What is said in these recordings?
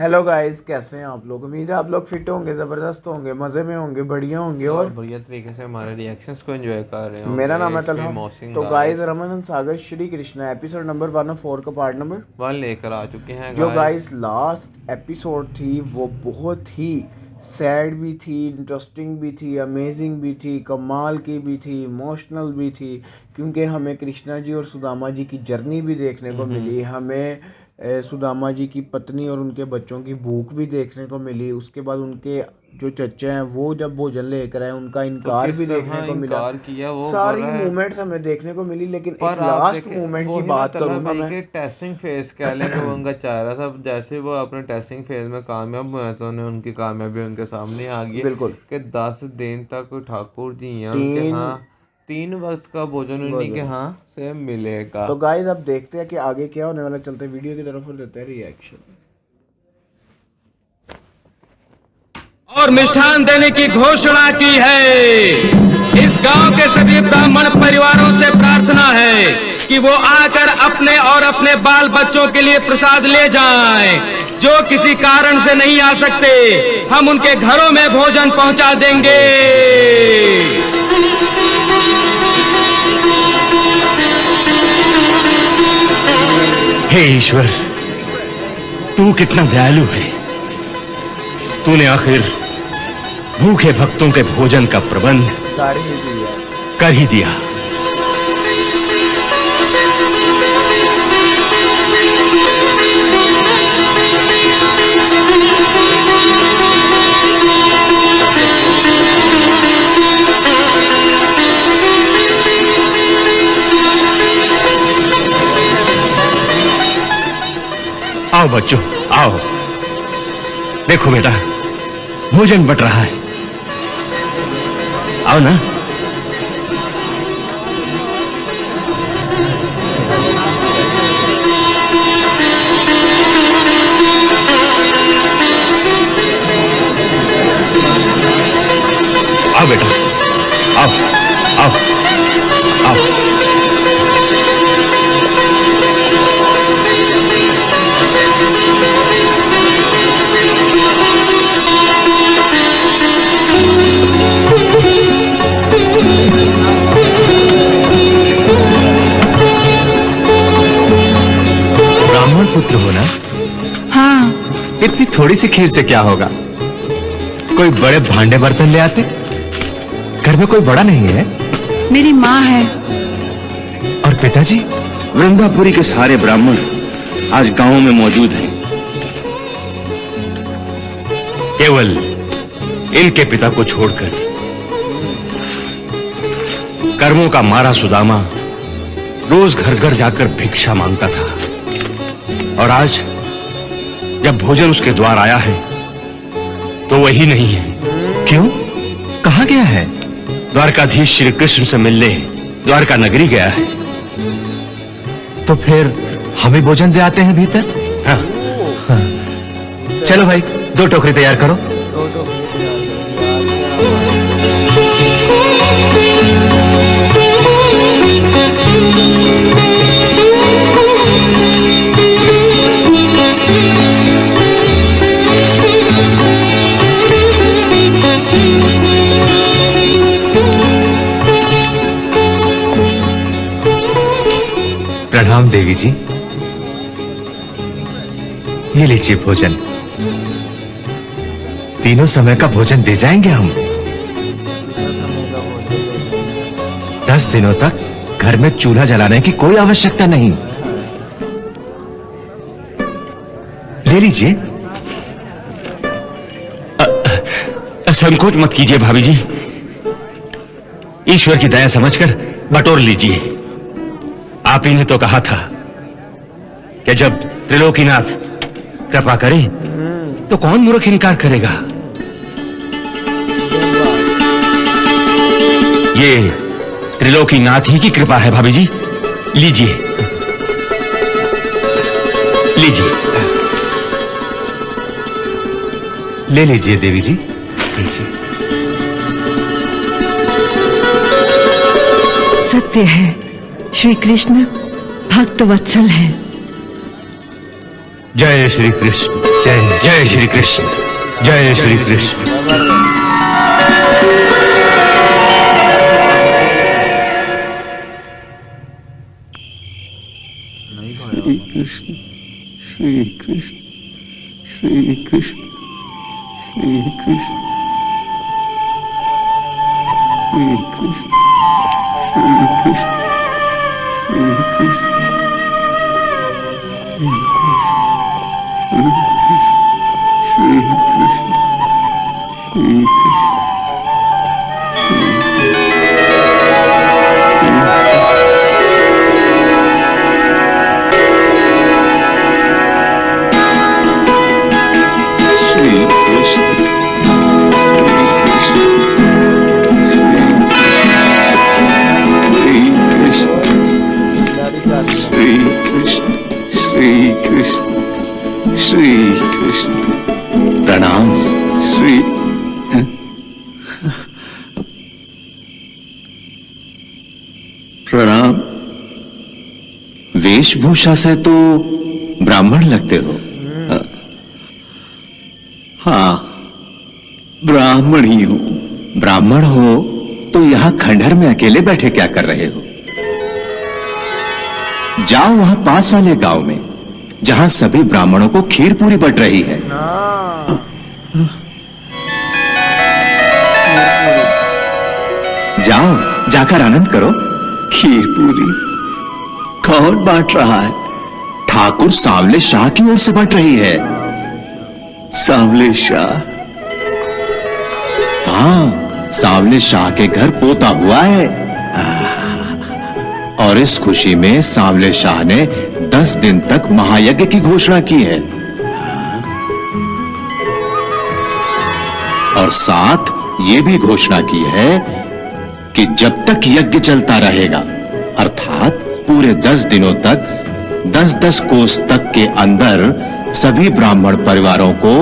Hello guys, कैसे हैं आप लोग। उम्मीद है आप लोग फिट होंगे, ज़बरदस्त होंगे, मज़े में होंगे, बढ़िया होंगे और बढ़िया तरीके से हमारे रिएक्शंस को एंजॉय कर रहे होंगे। मेरा नाम है इसमें तलहा। मोहसिन तो गाइस गाइस रमन सागर श्री कृष्णा एपिसोड नंबर 104 का पार्ट नंबर 1 लेकर आ चुके हैं जो गाइस। गाइस लास्ट एपिसोड थी वो बहुत ही सैड भी थी, इंटरेस्टिंग भी थी, अमेजिंग भी थी, कमाल की भी थी, इमोशनल भी थी, क्योंकि हमें कृष्णा जी और सुदामा जी की जर्नी भी देखने को मिली। हमें सुदामा जी की पत्नी और उनके बच्चों की भूख भी देखने को मिली। उसके बाद उनके जो चचा हैं वो जब भोजन लेकर आए उनका इनकार भी देखने को मिला। किया वो सारी मूवमेंट्स हमें देखने को मिली, लेकिन एक पर आप लास्ट देखें मूवमेंट वो की ही ना बात तलहा करूंगा भाई मैं। के टेस्टिंग फेज कह लें कि वो उनका चेहरा था, जैसे वो अपने टेस्टिंग फेज में कामयाब हुए तो उन्हें उनकी कामयाबी उनके सामने आ गई। बिल्कुल कि 10 दिन तक ठाकुर जी हैं उनके हाँ 3 वक्त का भोजन उन्हीं के हाँ से मिलेगा। तो गाइस अब देखते हैं कि आगे क्या होने वाला। चलते हैं वीडियो की तरफ और देते हैं रिएक्शन। और मिष्ठान देने की घोषणा की है। इस गांव के सभी ब्राह्मण परिवारों से प्रार्थना है कि वो आकर अपने और अपने बाल बच्चों के लिए प्रसाद ले जाएं। जो किसी कारण से नहीं आ सकते हम उनके घरों में भोजन पहुंचा देंगे। हे ईश्वर, तू कितना दयालु है। तूने आखिर भूखे भक्तों के भोजन का प्रबंध कर ही दिया। आओ बच्चों, आओ। देखो बेटा, भोजन बट रहा है। आओ ना। आओ बेटा, आओ आओ आओ। ब्राह्मण पुत्र हो ना? हाँ। इतनी थोड़ी सी खीर से क्या होगा? कोई बड़े भांडे बर्तन ले आते। घर में कोई बड़ा नहीं है? मेरी माँ है। और पिताजी? वृंदापुरी के सारे ब्राह्मण आज गांव में मौजूद हैं। केवल इनके पिता को छोड़कर कर्मों का मारा सुदामा रोज घर घर जाकर भिक्षा मांगता था, और आज जब भोजन उसके द्वार आया है तो वही नहीं है। क्यों? कहां गया है? द्वारकाधीश श्री कृष्ण से मिलने द्वारका नगरी गया है। तो फिर हमें भोजन दे आते हैं भीतर। हाँ। हाँ। चलो भाई, 2 टोकरी तैयार करो। प्रणाम देवी जी। ये लीजिए भोजन। तीनों समय का भोजन दे जाएंगे हम। 10 दिनों तक घर में चूल्हा जलाने की कोई आवश्यकता नहीं। ले लीजिए। संकोच मत कीजिए भाभी जी, ईश्वर की दया समझकर बटोर लीजिए। आप ही ने तो कहा था कि जब त्रिलोकीनाथ कृपा करे तो कौन मूर्ख इनकार करेगा। ये त्रिलोकीनाथ ही की कृपा है भाभी जी। लीजिए लीजिए। ले लीजिए देवी जी, लीजिए। सत्य है, श्री कृष्ण भक्त वत्सल है। जय श्री कृष्ण। जय श्री कृष्ण, जय श्री कृष्ण। श्री कृष्ण, श्री कृष्ण, श्री कृष्ण, श्री कृष्ण, श्री कृष्ण, श्री कृष्ण, श्री कृष्ण, श्री कृष्ण, श्री कृष्ण। श्री कृष्ण, श्री कृष्ण। प्रणाम। श्री प्रणाम। वेशभूषा से तो ब्राह्मण लगते हो। हाँ, ब्राह्मण ही हूं। ब्राह्मण हो तो यहां खंडहर में अकेले बैठे क्या कर रहे हो? जाओ वहां पास वाले गांव में जहां सभी ब्राह्मणों को खीर पूरी बट रही है। जाओ, जाकर आनंद करो। खीर पूरी कौन बांट रहा है? ठाकुर सांवले शाह की ओर से बट रही है। सांवले शाह? हाँ, सांवले शाह के घर पोता हुआ है और इस खुशी में सांवले शाह ने 10 दिन तक महायज्ञ की घोषणा की है और साथ ये भी घोषणा की है कि जब तक यज्ञ चलता रहेगा, अर्थात पूरे 10 दिनों तक 10-10 कोस तक के अंदर सभी ब्राह्मण परिवारों को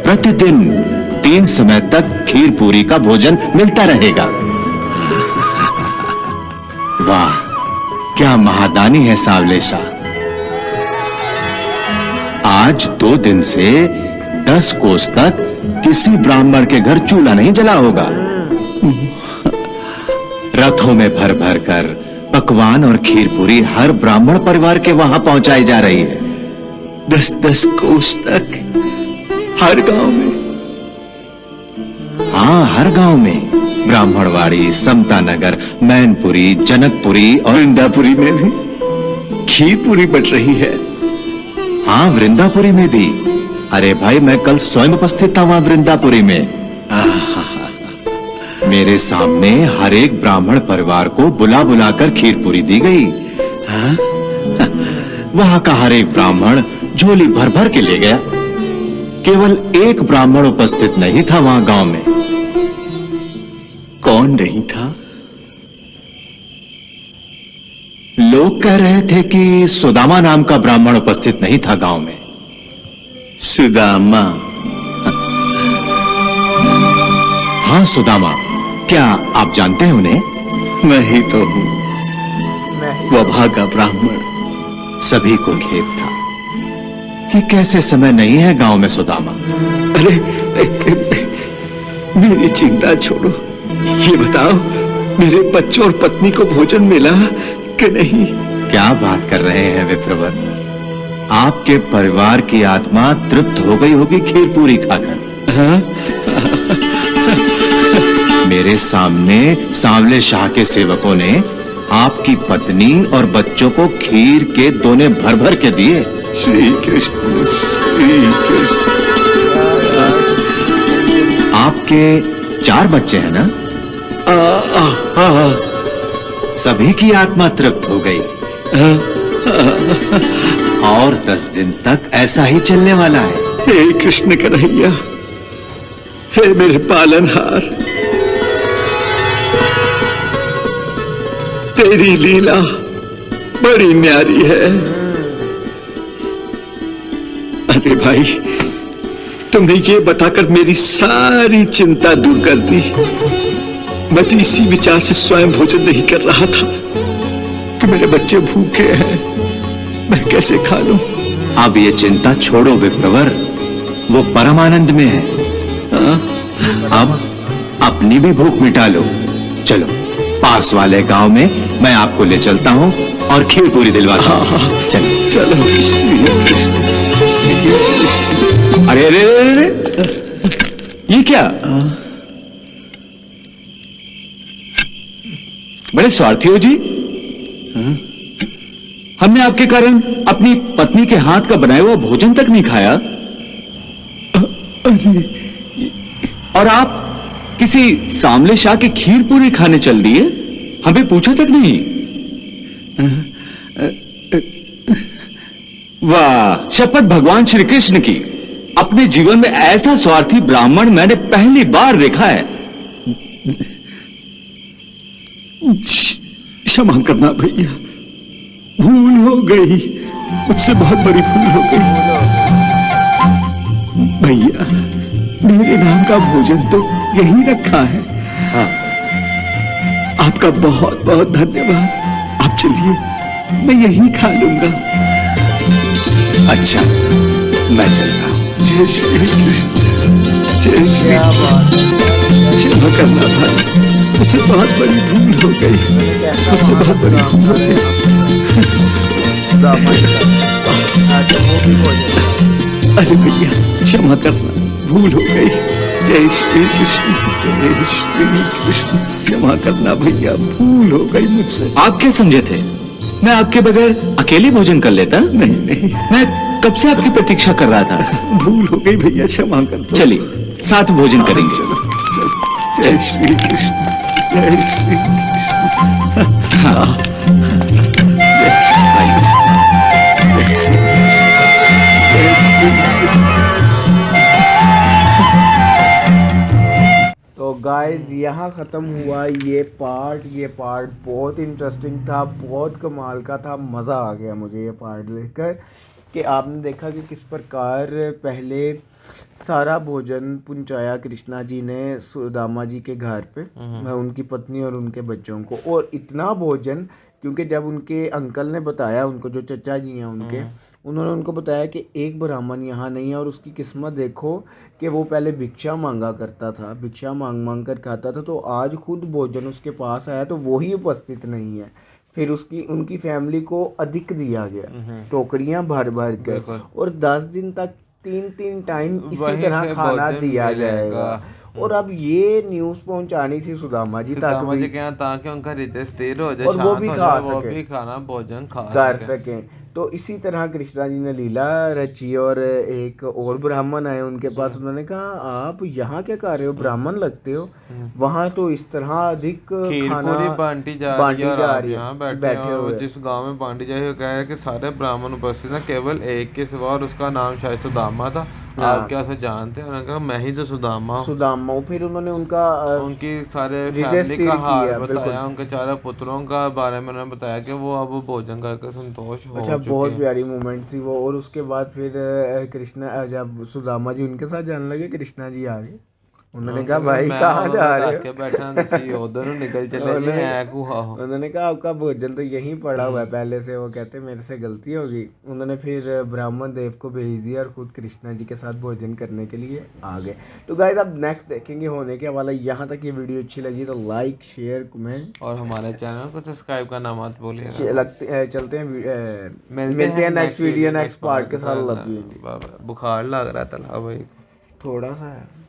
प्रतिदिन 3 समय तक खीर पूरी का भोजन मिलता रहेगा। वाह, क्या महादानी है सांवले शाह। आज 2 दिन से 10 कोस तक किसी ब्राह्मण के घर चूल्हा नहीं जला होगा। रथों में भर भर कर पकवान और खीर पूरी हर ब्राह्मण परिवार के वहां पहुंचाई जा रही है। 10-10 कोस तक हर गांव में? हाँ, हर गांव में। ब्राह्मणवाड़ी, समतानगर, मैनपुरी, जनकपुरी और वृंदापुरी में भी खीर पूरी बट रही है। हाँ, वृंदापुरी में भी। अरे भाई, मैं कल स्वयं उपस्थित था वहां वृंदापुरी में। मेरे सामने हर एक ब्राह्मण परिवार को बुला बुलाकर खीर पूरी दी गई। वहां का हर एक ब्राह्मण झोली भर भर के ले गया। केवल एक ब्राह्मण उपस्थित नहीं था वहां गांव में। कौन नहीं था? लोग कह रहे थे कि सुदामा नाम का ब्राह्मण उपस्थित नहीं था गांव में। सुदामा? हाँ, सुदामा। क्या आप जानते हैं उन्हें? मैं ही तो हूं, वभागा ब्राह्मण। सभी को खेद था कि कैसे समय नहीं है गांव में सुदामा। अरे, मेरी चिंता छोड़ो, ये बताओ मेरे बच्चों और पत्नी को भोजन मिला कि नहीं? क्या बात कर रहे हैं विप्रवर? आपके परिवार की आत्मा तृप्त हो गई होगी खीर पूरी खाकर। हाँ? मेरे सामने सांवले शाह के सेवकों ने आपकी पत्नी और बच्चों को खीर के दोने भर भर के दिए। श्री कृष्ण, श्री कृष्ण। आपके 4 बच्चे हैं ना? सभी की आत्मा तृप्त हो गई और 10 दिन तक ऐसा ही चलने वाला है। हे कृष्ण कन्हैया, हे मेरे पालनहार, तेरी लीला बड़ी न्यारी है। अरे भाई, तुमने ये बताकर मेरी सारी चिंता दूर कर दी। मैं तो इसी विचार से स्वयं भोजन नहीं कर रहा था कि मेरे बच्चे भूखे हैं, मैं कैसे खा लूं। अब ये चिंता छोड़ो विप्रवर। वो परम आनंद में है। अब अपनी भी भूख मिटा लो। चलो पास वाले गांव में मैं आपको ले चलता हूं और खीर पूरी दिलवाता हूं। चलो चलो। अरे अरे अरे अरे, ये क्या? बड़े स्वार्थी हो जी। हमने आपके कारण अपनी पत्नी के हाथ का बनाया हुआ भोजन तक नहीं खाया, और आप किसी सांवले शाह की खीर पूरी खाने चल दिए, हमें पूछा तक नहीं। वाह, शपथ भगवान श्री कृष्ण की, अपने जीवन में ऐसा स्वार्थी ब्राह्मण मैंने पहली बार देखा है। क्षमा करना भैया, भूल हो गई, मुझसे बहुत बड़ी भूल हो गई। भैया मेरे नाम का भोजन तो यही रखा है। हाँ। आपका बहुत बहुत धन्यवाद। आप चलिए, मैं यही खा लूंगा। अच्छा, मैं चलता हूं। जय श्री कृष्ण। जय श्री क्षमा करना भाई, मुझसे बहुत बड़ी भूल हो गई, मुझसे बहुत बड़ी भूल हो गई। अरे भैया क्षमा करना, भूल हो गई। जय श्री कृष्ण। जय श्री कृष्ण। क्षमा करना भैया, भूल हो गई मुझसे। आप क्या समझे थे मैं आपके बगैर अकेले भोजन कर लेता? नहीं नहीं, मैं कब से आपकी प्रतीक्षा कर रहा था। भूल हो गई भैया, क्षमा कर दो। चलिए साथ भोजन करेंगे। चलो चलो। जय श्री कृष्ण। जय श्री कृष्ण। हाँ। जय श्री कृष्ण। तो गाइस यहाँ ख़त्म हुआ ये पार्ट बहुत इंटरेस्टिंग था, बहुत कमाल का था। मज़ा आ गया मुझे ये पार्ट देखकर कि आपने देखा कि किस प्रकार पहले सारा भोजन पहुंचाया कृष्णा जी ने सुदामा जी के घर पे, उनकी पत्नी और उनके बच्चों को। और इतना भोजन, क्योंकि जब उनके अंकल ने बताया उनको, जो चचा जी हैं उनके, उन्होंने उनको बताया कि एक ब्राह्मण यहाँ नहीं है और उसकी किस्मत देखो कि वो पहले भिक्षा मांगा करता था, भिक्षा मांग कर खाता था, तो आज खुद भोजन उसके पास आया तो वो ही उपस्थित नहीं है। फिर उनकी फैमिली को अधिक दिया गया, टोकरियां भर भर कर, और 10 दिन तक 3-3 टाइम इसी तरह खाना दिया जाएगा। और अब ये न्यूज़ पहुंचानी थी सुदामा जी ताकि उनका हृदय स्थिर हो जाए और वो भी खा वो सके, भी खाना भोजन कर सकें। तो इसी तरह कृष्णा जी ने लीला रची और एक और ब्राह्मण आए उनके पास। उन्होंने कहा आप यहाँ क्या कर रहे हो, ब्राह्मण लगते हो, वहाँ तो इस तरह अधिक खाना बांटी जा रही है, बैठे हुए जिस गांव में बांटी जा रही है, कहा है कि सारे ब्राह्मण उपस्थित हैं, केवल एक के सिवा, और उसका नाम शायद सुदामा था। आप क्या से जानते हैं? उन्होंने कहा मैं ही तो सुदामा हूँ। फिर उन्होंने उनकी सारे फैमिली का हाल बताया, उनके 4 पुत्रों का बारे में उन्होंने बताया कि वो अब भोजन करके संतोष हो चुके हैं। बहुत प्यारी मोमेंट थी वो। और उसके बाद फिर कृष्णा, जब सुदामा जी उनके साथ जाने लगे, कृष्णा जी आ गए। उन्होंने कहा भाई कहाँ जा रहे हो? उन्होंने कहा आपका भोजन तो यहीं पड़ा हुआ है पहले से। वो कहते मेरे से गलती होगी। उन्होंने फिर ब्राह्मण देव को भेज दिया और खुद कृष्णा जी के साथ भोजन करने के लिए आ गए। तो गाइस अब नेक्स्ट देखेंगे होने के वाला। यहाँ तक ये वीडियो अच्छी लगी तो लाइक शेयर कमेंट और हमारे चैनल को सब्सक्राइब करना मत भूलिएगा। चलते हैं, मिलते हैं नेक्स्ट वीडियो नेक्स्ट पार्ट के साथ। Love you. बुखार लग रहा था भाई, थोड़ा सा है।